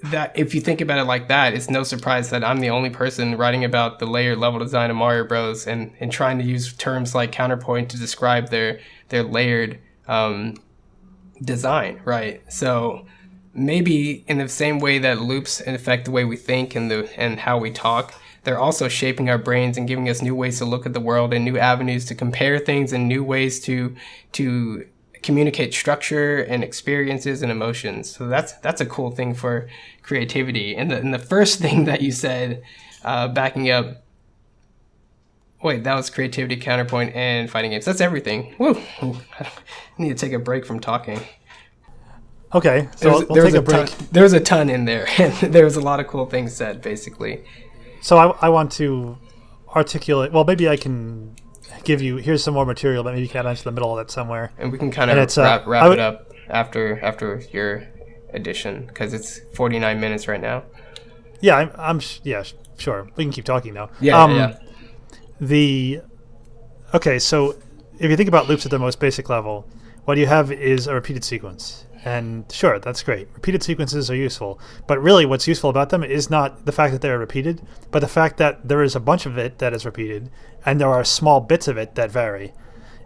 that if you think about it like that, it's no surprise that I'm the only person writing about the layered level design of Mario Bros. and trying to use terms like counterpoint to describe their layered design, right? So maybe in the same way that loops affect the way we think and how we talk, they're also shaping our brains and giving us new ways to look at the world and new avenues to compare things and new ways to communicate structure and experiences and emotions. So that's a cool thing for creativity. And the first thing that you said, backing up, wait, that was creativity, counterpoint, and fighting games. That's everything. Woo! I need to take a break from talking. Okay, so we'll take a break. There was a ton in there, and there was a lot of cool things said, basically. So I want to articulate, well, maybe I can give you, here's some more material, but maybe you can add on to the middle of that somewhere. And we can kind of wrap it up after your edition, because it's 49 minutes right now. Yeah, I'm sure. We can keep talking now. Yeah. Okay, so if you think about loops at the most basic level, what you have is a repeated sequence. And sure, that's great. Repeated sequences are useful. But really what's useful about them is not the fact that they're repeated, but the fact that there is a bunch of it that is repeated, and there are small bits of it that vary.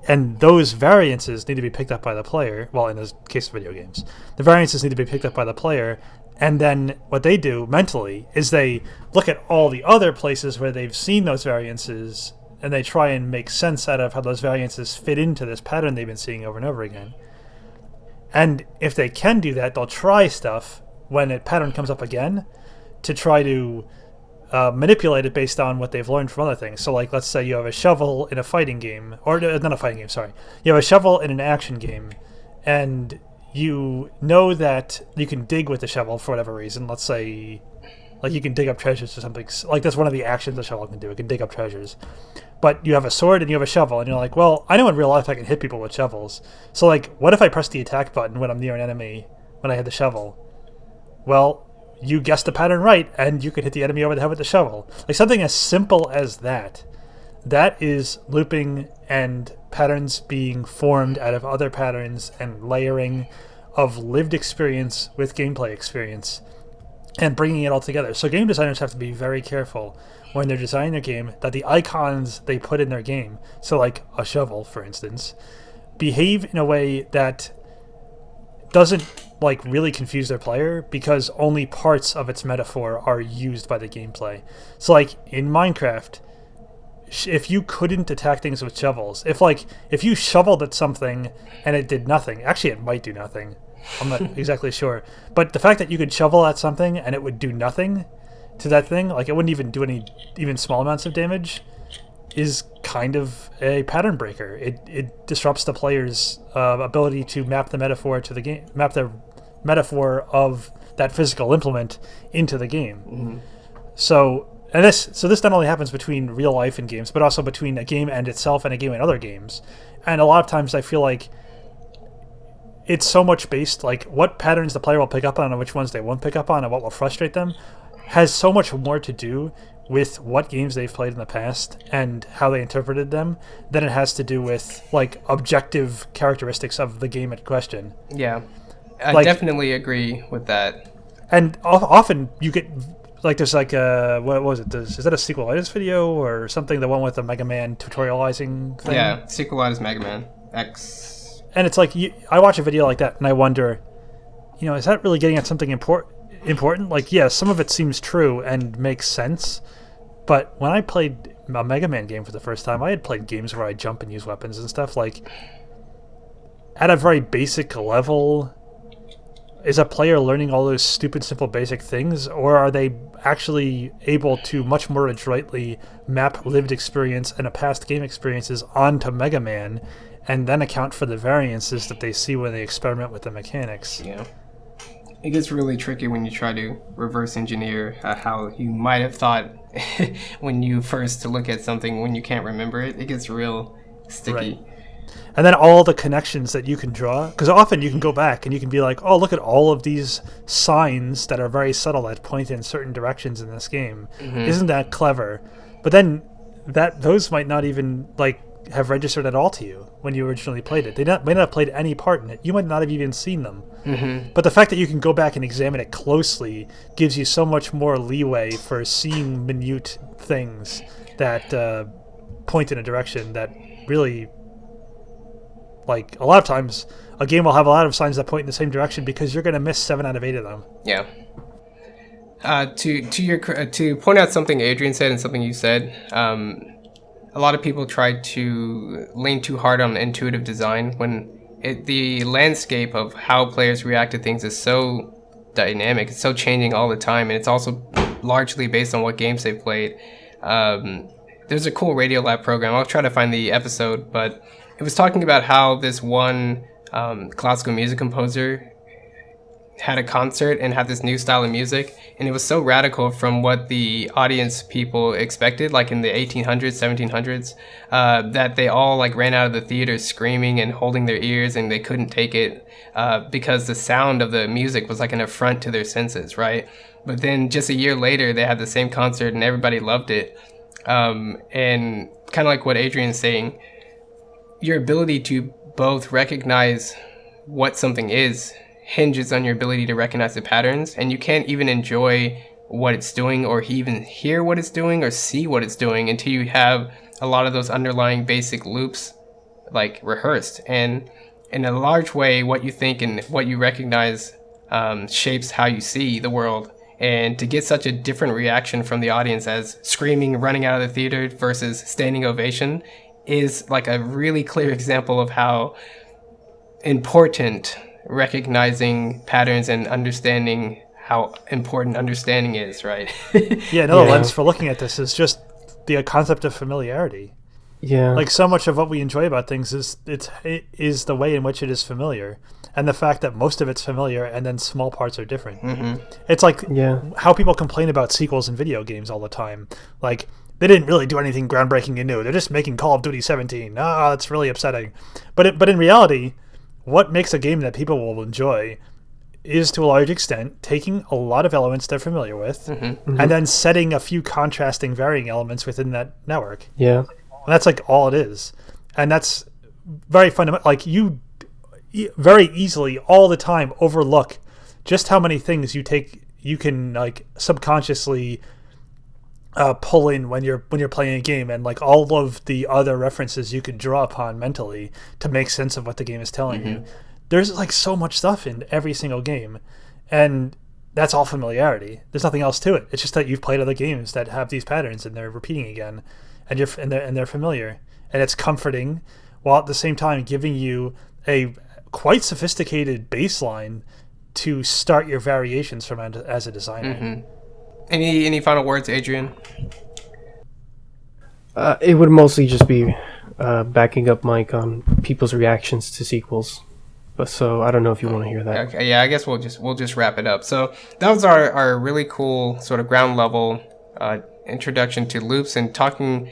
And those variances need to be picked up by the player. Well, in the case of video games, the variances need to be picked up by the player. And then what they do mentally is they look at all the other places where they've seen those variances, and they try and make sense out of how those variances fit into this pattern they've been seeing over and over again. And if they can do that, they'll try stuff when a pattern comes up again to try to manipulate it based on what they've learned from other things. So, like, let's say you have a shovel in a fighting game, or not a fighting game, sorry. You have a shovel in an action game, and you know that you can dig with the shovel for whatever reason. Let's say, like, you can dig up treasures or something. Like, that's one of the actions a shovel can do. It can dig up treasures. But you have a sword and you have a shovel, and you're like, well, I know in real life I can hit people with shovels. So, like, what if I press the attack button when I'm near an enemy when I hit the shovel? Well, you guessed the pattern right, and you could hit the enemy over the head with the shovel. Like, something as simple as that. That is looping and patterns being formed out of other patterns and layering of lived experience with gameplay experience and bringing it all together. So game designers have to be very careful when they're designing their game that the icons they put in their game, so like a shovel, for instance, behave in a way that doesn't like really confuse their player because only parts of its metaphor are used by the gameplay. So like in Minecraft, if you couldn't attack things with shovels, if you shoveled at something and it did nothing, actually it might do nothing, I'm not exactly sure, but the fact that you could shovel at something and it would do nothing to that thing, like it wouldn't even do any even small amounts of damage, is kind of a pattern breaker. It disrupts the player's ability to map the metaphor to the game, map the metaphor of that physical implement into the game. Mm-hmm. So this not only happens between real life and games, but also between a game and itself and a game and other games. And a lot of times I feel like it's so much based, like what patterns the player will pick up on and which ones they won't pick up on and what will frustrate them has so much more to do with what games they've played in the past and how they interpreted them than it has to do with like objective characteristics of the game at question. Yeah, I definitely agree with that. And often you get like there's like a what was it? Is that a sequelitis video or something? The one with the Mega Man tutorializing thing. Yeah, sequelitis Mega Man X. And it's like I watch a video like that and I wonder, is that really getting at something important? Like, yeah, some of it seems true and makes sense. But when I played a Mega Man game for the first time, I had played games where I jump and use weapons and stuff. Like, at a very basic level, is a player learning all those stupid, simple, basic things? Or are they actually able to much more adroitly map lived experience and a past game experiences onto Mega Man and then account for the variances that they see when they experiment with the mechanics? Yeah. It gets really tricky when you try to reverse engineer how you might have thought when you first look at something when you can't remember it. It gets real sticky. Right. And then all the connections that you can draw, because often you can go back and you can be like, oh, look at all of these signs that are very subtle that point in certain directions in this game. Mm-hmm. Isn't that clever? But then those might not even like have registered at all to you when you originally played it. They might not have played any part in it. You might not have even seen them. Mm-hmm. But the fact that you can go back and examine it closely gives you so much more leeway for seeing minute things that point in a direction that really, like, a lot of times a game will have a lot of signs that point in the same direction because you're going to miss 7 out of 8 of them. Yeah. To point out something Adrian said and something you said, a lot of people try to lean too hard on intuitive design when the landscape of how players react to things is so dynamic. It's so changing all the time, and it's also largely based on what games they've played. There's a cool Radiolab program. I'll try to find the episode, but it was talking about how this one classical music composer had a concert and had this new style of music, and it was so radical from what the audience people expected, like in the 1800s, 1700s, that they all like ran out of the theater screaming and holding their ears, and they couldn't take it because the sound of the music was like an affront to their senses, right? But then just a year later, they had the same concert and everybody loved it. And kind of like what Adrian's saying, your ability to both recognize what something is hinges on your ability to recognize the patterns, and you can't even enjoy what it's doing or even hear what it's doing or see what it's doing until you have a lot of those underlying basic loops like rehearsed. And in a large way, what you think and what you recognize shapes how you see the world. And to get such a different reaction from the audience as screaming, running out of the theater versus standing ovation is like a really clear example of how important recognizing patterns and understanding how important understanding is, right? Yeah, another lens for looking at this is just the concept of familiarity. Yeah. Like, so much of what we enjoy about things it is the way in which it is familiar, and the fact that most of it's familiar and then small parts are different. It's like how people complain about sequels in video games all the time. Like, they didn't really do anything groundbreaking and new. They're just making Call of Duty 17. That's really upsetting. But in reality, what makes a game that people will enjoy is, to a large extent, taking a lot of elements they're familiar with and then setting a few contrasting varying elements within that network. Yeah. And that's like all it is. And that's very fundamental. Like, you very easily all the time overlook just how many things you can like subconsciously pull in when you're playing a game, and like all of the other references you can draw upon mentally to make sense of what the game is telling you. There's like so much stuff in every single game, and that's all familiarity. There's nothing else to it. It's just that you've played other games that have these patterns and they're repeating again, and they're familiar, and it's comforting, while at the same time giving you a quite sophisticated baseline to start your variations from as a designer. Any final words, Adrian? It would mostly just be backing up Mike on people's reactions to sequels. But so I don't know if you want to hear that. Okay, yeah, I guess we'll just wrap it up. So that was our really cool sort of ground level introduction to loops, and talking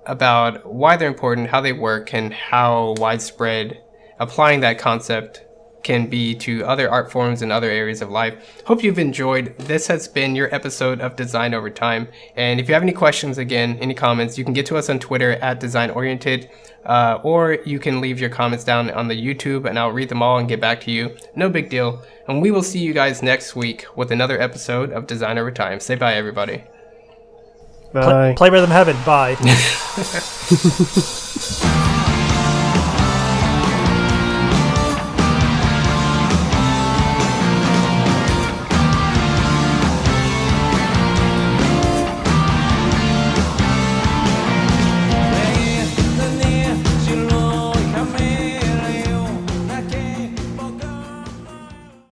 about why they're important, how they work, and how widespread applying that concept can be to other art forms and other areas of life. Hope you've enjoyed. This has been your episode of Design Over Time. And if you have any questions, again, any comments, you can get to us on Twitter at DesignOriented, or you can leave your comments down on the YouTube and I'll read them all and get back to you. No big deal. And we will see you guys next week with another episode of Design Over Time. Say bye, everybody. Bye. Play Rhythm Heaven. Bye.